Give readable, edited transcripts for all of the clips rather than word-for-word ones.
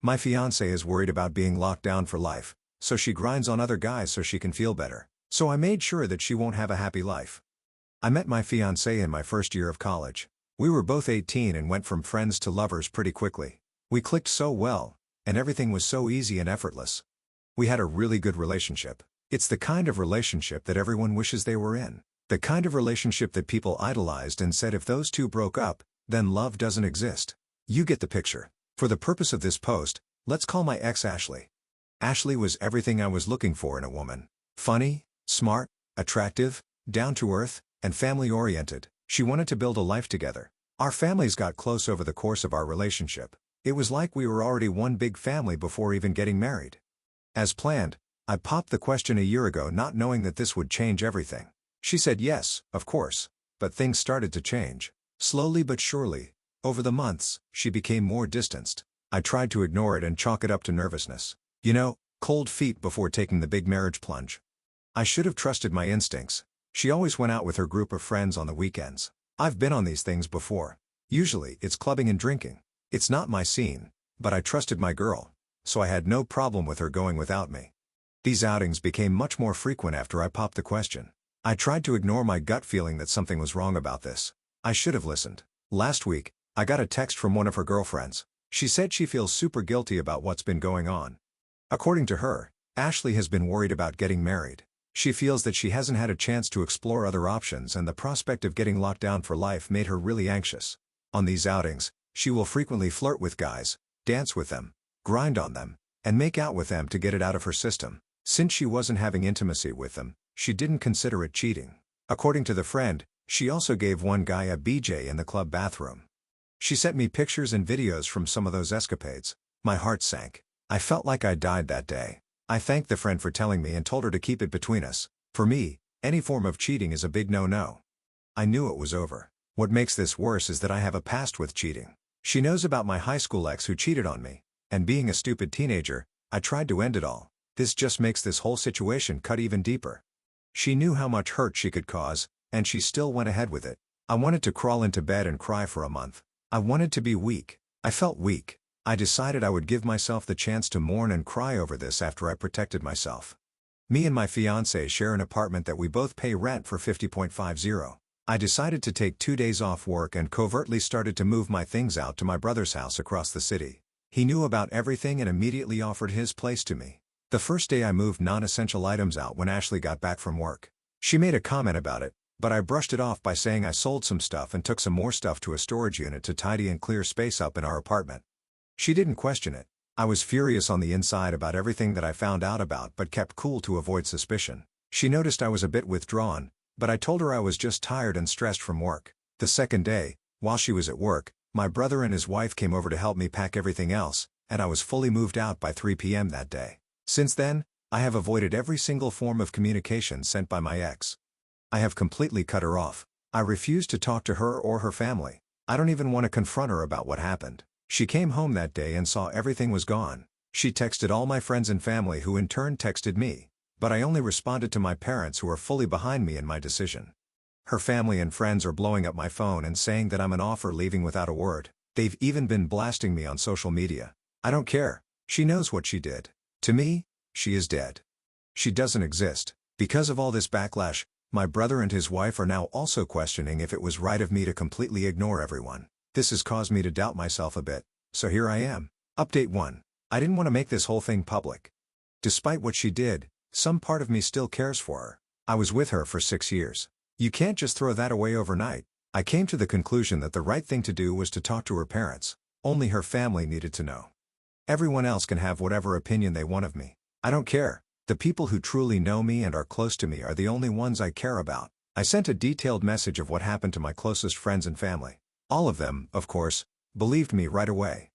My fiancé is worried about being locked down for life, so she grinds on other guys so she can feel better. So I made sure that she won't have a happy life. I met my fiancé in my first year of college. We were both 18 and went from friends to lovers pretty quickly. We clicked so well, and everything was so easy and effortless. We had a really good relationship. It's the kind of relationship that everyone wishes they were in. The kind of relationship that people idolized and said if those two broke up, then love doesn't exist. You get the picture. For the purpose of this post, let's call my ex Ashley. Ashley was everything I was looking for in a woman. Funny, smart, attractive, down-to-earth, and family-oriented. She wanted to build a life together. Our families got close over the course of our relationship. It was like we were already one big family before even getting married. As planned, I popped the question a year ago not knowing that this would change everything. She said yes, of course, but things started to change. Slowly but surely, over the months, she became more distanced. I tried to ignore it and chalk it up to nervousness. You know, cold feet before taking the big marriage plunge. I should have trusted my instincts. She always went out with her group of friends on the weekends. I've been on these things before. Usually, it's clubbing and drinking. It's not my scene, but I trusted my girl, so I had no problem with her going without me. These outings became much more frequent after I popped the question. I tried to ignore my gut feeling that something was wrong about this. I should have listened. Last week, I got a text from one of her girlfriends. She said she feels super guilty about what's been going on. According to her, Ashley has been worried about getting married. She feels that she hasn't had a chance to explore other options and the prospect of getting locked down for life made her really anxious. On these outings, she will frequently flirt with guys, dance with them, grind on them, and make out with them to get it out of her system. Since she wasn't having intimacy with them, she didn't consider it cheating. According to the friend, she also gave one guy a BJ in the club bathroom. She sent me pictures and videos from some of those escapades. My heart sank. I felt like I died that day. I thanked the friend for telling me and told her to keep it between us. For me, any form of cheating is a big no-no. I knew it was over. What makes this worse is that I have a past with cheating. She knows about my high school ex who cheated on me, and being a stupid teenager, I tried to end it all. This just makes this whole situation cut even deeper. She knew how much hurt she could cause, and she still went ahead with it. I wanted to crawl into bed and cry for a month. I wanted to be weak. I felt weak. I decided I would give myself the chance to mourn and cry over this after I protected myself. Me and my fiancé share an apartment that we both pay rent for $50.50. I decided to take 2 days off work and covertly started to move my things out to my brother's house across the city. He knew about everything and immediately offered his place to me. The first day I moved non-essential items out when Ashley got back from work. She made a comment about it, but I brushed it off by saying I sold some stuff and took some more stuff to a storage unit to tidy and clear space up in our apartment. She didn't question it. I was furious on the inside about everything that I found out about but kept cool to avoid suspicion. She noticed I was a bit withdrawn, but I told her I was just tired and stressed from work. The second day, while she was at work, my brother and his wife came over to help me pack everything else, and I was fully moved out by 3 p.m. that day. Since then, I have avoided every single form of communication sent by my ex. I have completely cut her off. I refuse to talk to her or her family. I don't even want to confront her about what happened. She came home that day and saw everything was gone. She texted all my friends and family who in turn texted me, but I only responded to my parents who are fully behind me in my decision. Her family and friends are blowing up my phone and saying that I'm an offer leaving without a word. They've even been blasting me on social media. I don't care. She knows what she did. To me, she is dead. She doesn't exist. Because of all this backlash, my brother and his wife are now also questioning if it was right of me to completely ignore everyone. This has caused me to doubt myself a bit, so here I am. Update 1. I didn't want to make this whole thing public. Despite what she did, some part of me still cares for her. I was with her for 6 years. You can't just throw that away overnight. I came to the conclusion that the right thing to do was to talk to her parents. Only her family needed to know. Everyone else can have whatever opinion they want of me. I don't care. The people who truly know me and are close to me are the only ones I care about. I sent a detailed message of what happened to my closest friends and family. All of them, of course, believed me right away.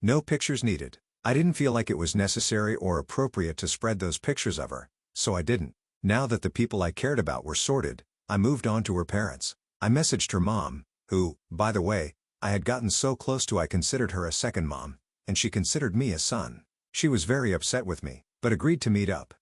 No pictures needed. I didn't feel like it was necessary or appropriate to spread those pictures of her, so I didn't. Now that the people I cared about were sorted, I moved on to her parents. I messaged her mom, who, by the way, I had gotten so close to I considered her a second mom, and she considered me a son. She was very upset with me, but agreed to meet up.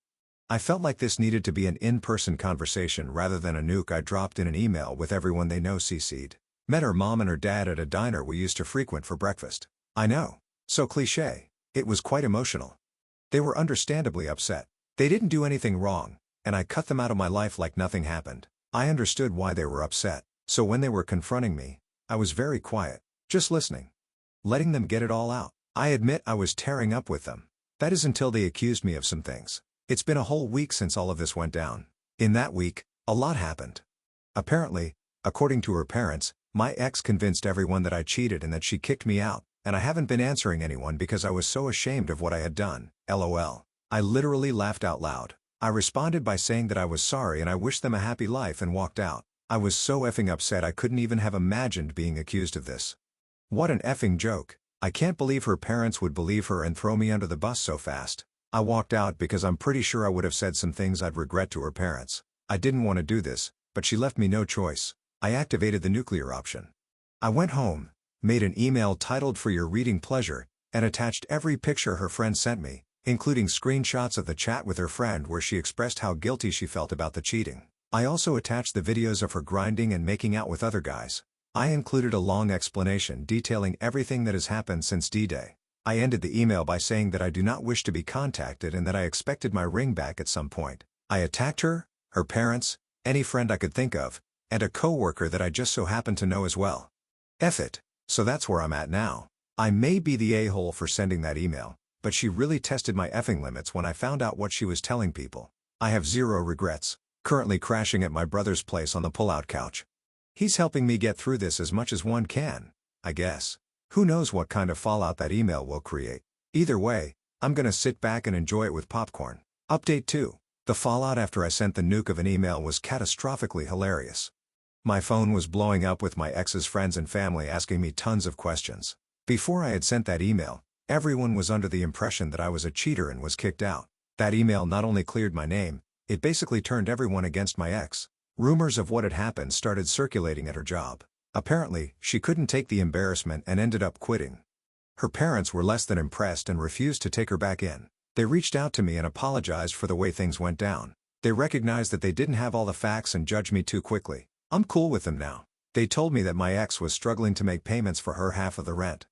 I felt like this needed to be an in-person conversation rather than a nuke I dropped in an email with everyone they know CC'd. Met her mom and her dad at a diner we used to frequent for breakfast. I know. So cliché. It was quite emotional. They were understandably upset. They didn't do anything wrong, and I cut them out of my life like nothing happened. I understood why they were upset, so when they were confronting me, I was very quiet, just listening. Letting them get it all out. I admit I was tearing up with them. That is until they accused me of some things. It's been a whole week since all of this went down. In that week, a lot happened. Apparently, according to her parents, my ex convinced everyone that I cheated and that she kicked me out, and I haven't been answering anyone because I was so ashamed of what I had done. LOL. I literally laughed out loud. I responded by saying that I was sorry and I wished them a happy life and walked out. I was so effing upset I couldn't even have imagined being accused of this. What an effing joke. I can't believe her parents would believe her and throw me under the bus so fast. I walked out because I'm pretty sure I would have said some things I'd regret to her parents. I didn't want to do this, but she left me no choice. I activated the nuclear option. I went home, made an email titled "For Your Reading Pleasure," and attached every picture her friend sent me, including screenshots of the chat with her friend where she expressed how guilty she felt about the cheating. I also attached the videos of her grinding and making out with other guys. I included a long explanation detailing everything that has happened since D-Day. I ended the email by saying that I do not wish to be contacted and that I expected my ring back at some point. I attacked her, her parents, any friend I could think of, and a coworker that I just so happened to know as well. F it. So that's where I'm at now. I may be the a-hole for sending that email, but she really tested my effing limits when I found out what she was telling people. I have zero regrets, currently crashing at my brother's place on the pull-out couch. He's helping me get through this as much as one can, I guess. Who knows what kind of fallout that email will create. Either way, I'm gonna sit back and enjoy it with popcorn. Update 2. The fallout after I sent the nuke of an email was catastrophically hilarious. My phone was blowing up with my ex's friends and family asking me tons of questions. Before I had sent that email, everyone was under the impression that I was a cheater and was kicked out. That email not only cleared my name, it basically turned everyone against my ex. Rumors of what had happened started circulating at her job. Apparently, she couldn't take the embarrassment and ended up quitting. Her parents were less than impressed and refused to take her back in. They reached out to me and apologized for the way things went down. They recognized that they didn't have all the facts and judged me too quickly. I'm cool with them now. They told me that my ex was struggling to make payments for her half of the rent.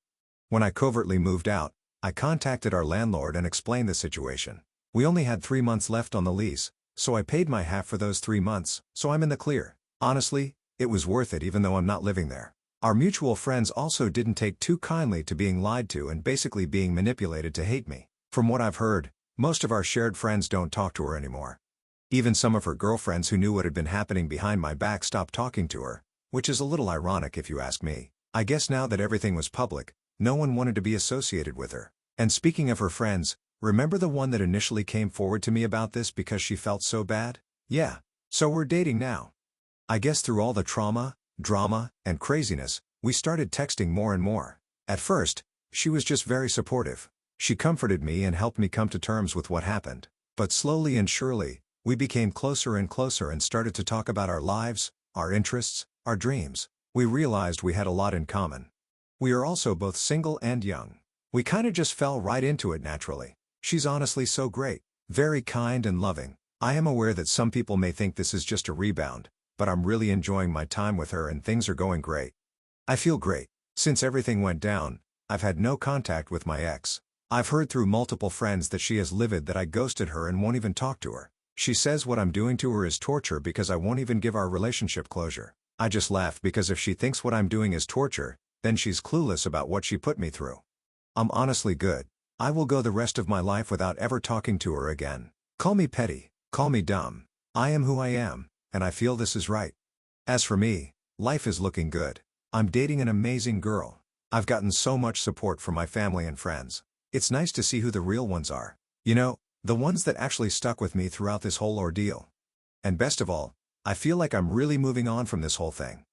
When I covertly moved out, I contacted our landlord and explained the situation. We only had 3 months left on the lease, so I paid my half for those 3 months, so I'm in the clear. Honestly, it was worth it even though I'm not living there. Our mutual friends also didn't take too kindly to being lied to and basically being manipulated to hate me. From what I've heard, most of our shared friends don't talk to her anymore. Even some of her girlfriends who knew what had been happening behind my back stopped talking to her, which is a little ironic if you ask me. I guess now that everything was public, no one wanted to be associated with her. And speaking of her friends, remember the one that initially came forward to me about this because she felt so bad? Yeah. So we're dating now. I guess through all the trauma, drama, and craziness, we started texting more and more. At first, she was just very supportive. She comforted me and helped me come to terms with what happened. But slowly and surely, we became closer and closer and started to talk about our lives, our interests, our dreams. We realized we had a lot in common. We are also both single and young. We kinda just fell right into it naturally. She's honestly so great, very kind and loving. I am aware that some people may think this is just a rebound, but I'm really enjoying my time with her and things are going great. I feel great. Since everything went down, I've had no contact with my ex. I've heard through multiple friends that she is livid that I ghosted her and won't even talk to her. She says what I'm doing to her is torture because I won't even give our relationship closure. I just laugh because if she thinks what I'm doing is torture, then she's clueless about what she put me through. I'm honestly good. I will go the rest of my life without ever talking to her again. Call me petty, call me dumb. I am who I am, and I feel this is right. As for me, life is looking good. I'm dating an amazing girl. I've gotten so much support from my family and friends. It's nice to see who the real ones are. You know, the ones that actually stuck with me throughout this whole ordeal. And best of all, I feel like I'm really moving on from this whole thing.